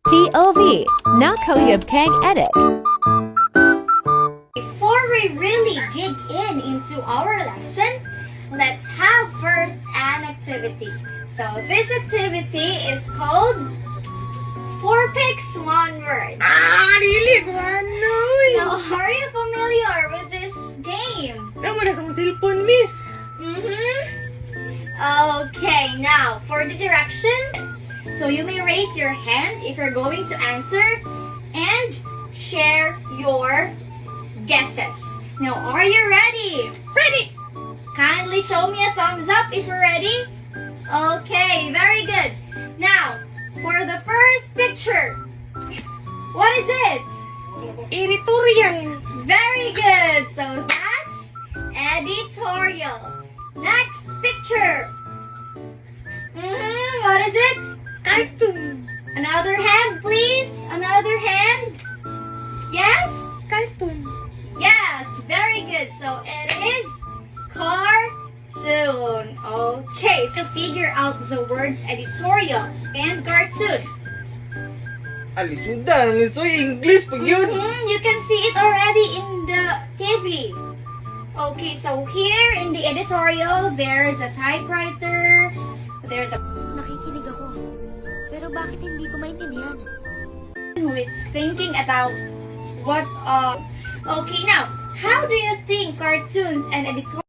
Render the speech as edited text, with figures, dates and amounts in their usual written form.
POV, Nakoyabkang Edit. Before we really dig into our lesson, let's have first an activity. So this activity is called 4 Picks, 1 Word. Dili ko anoy. Now, are you familiar with this game? Naman na sa cellphone, miss. Okay, now for the directions. So you may raise your hand if you're going to answer and share your guesses. Now, are you ready? Ready? Kindly show me a thumbs up if you're ready. Okay, very good. Now, for the first picture, what is it? Editorial. Very good. So that's editorial. Next picture. What is it? Cartoon. Another hand, please. Another hand. Yes? Cartoon. Yes, very good. So it is cartoon. Okay, so figure out the words editorial and cartoon. Alisudan, misoy English pag yun. You can see it already in the TV. Okay, so here in the editorial, there's a typewriter. There's a Nakikinig ako. Pero bakit hindi ko maintindihan? who is thinking about what. Okay, now, how do you think cartoons and editorial